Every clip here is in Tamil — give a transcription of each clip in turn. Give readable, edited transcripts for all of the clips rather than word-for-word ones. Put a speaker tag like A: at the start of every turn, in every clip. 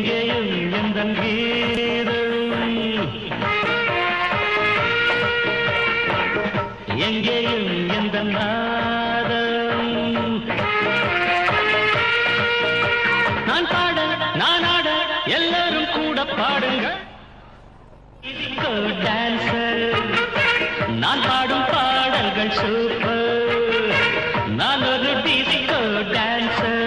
A: எங்கேயும் எந்தன் கீதம், எங்கேயும் எந்தன் நாதம். நான் பாட நான் ஆட எல்லாரும் கூட பாடுங்க. டான்சர் நான் பாடும் பாடல்கள் சூப்பர். நான் ஒரு டிஸ்கோ டான்சர்.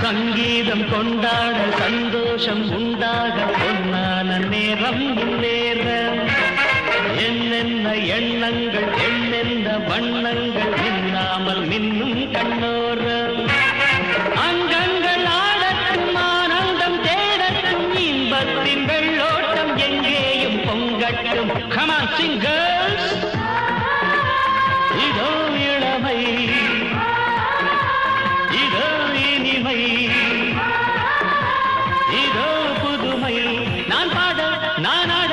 A: சங்கீதம் கொண்டாட சந்தோஷம் உண்டாக பொன்னான நேரம் இந்நேரம். என்னென்ன எண்ணங்கள் என்னென்ன வண்ணங்கள் இல்லாமல் மின்னும் கண்ணோரம். அங்கங்கள் ஆடட்டும் ஆனந்தம் தேடட்டும் இன்பத்தின் வெள்ளோட்டம் எங்கேயும் பொங்கட்டும். Come on, sing girls. இதோ இளமை, இதோ இனிமை, இதோ புதுமை. நான் பாட நான் ஆட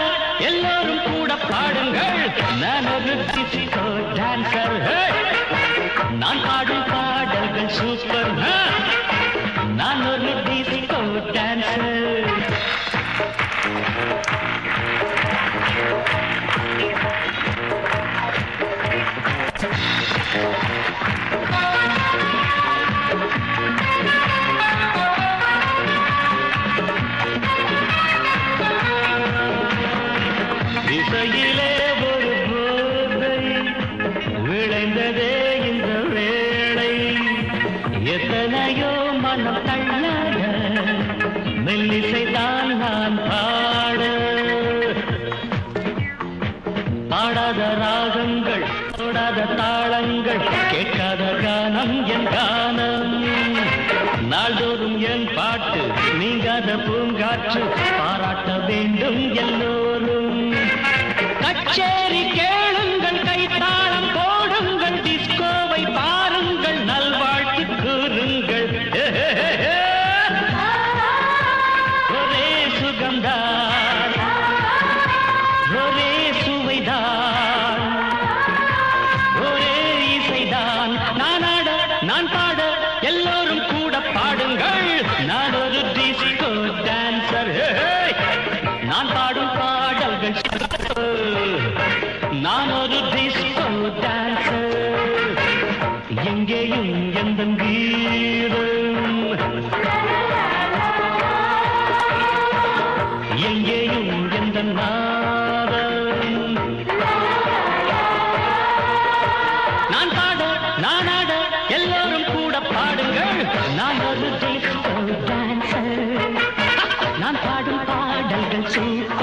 A: எல்லோரும் கூட பாடுங்கள். நான் ஒரு டிஸ்கோ டான்சர். நான் பாடும் பாடல்கள் சூப்பர். நான் ஒரு டிஸ்கோ டான்சர். இசையிலே ஒரு போதை விளைந்ததே இந்த வேளை. எத்தனையோ மனம் தள்ளாட மெல்லிசைதான் நான் பாட. பாடாத ராகங்கள் தொடாத தாளங்கள் கேட்காத கானம் என் கானம். நாள்தோறும் என் பாட்டு நீங்காத பூங்காற்று பாராட்ட வேண்டும் எல்லோரும். கச்சேரி கேளுங்கள், கைத்தாளம் போடுங்கள், டிஸ்கோவை பாருங்கள், நல்வாழ்த்து கூறுங்கள். ஒரே சுகம்தான், ஒரே சுவைதான், ஒரே இசைதான். நான் ஆட நான் பாட எல்லோரும் கூட பாடுங்கள். நான் ஒரு டிஸ்கோ டான்சர். நான் பாடும் பாடல்கள் நான் ஒரு டிஸ்கோ டான்சர். எங்கேயும் எந்தன் கீதம், எங்கேயும் எந்தன் நாதம். நான் பாட நான் ஆட எல்லோரும் கூட பாடுங்கள். நான் ஒரு டிஸ்கோ டான்சர். நான் பாடும் பாடல்கள் சூப்பர்.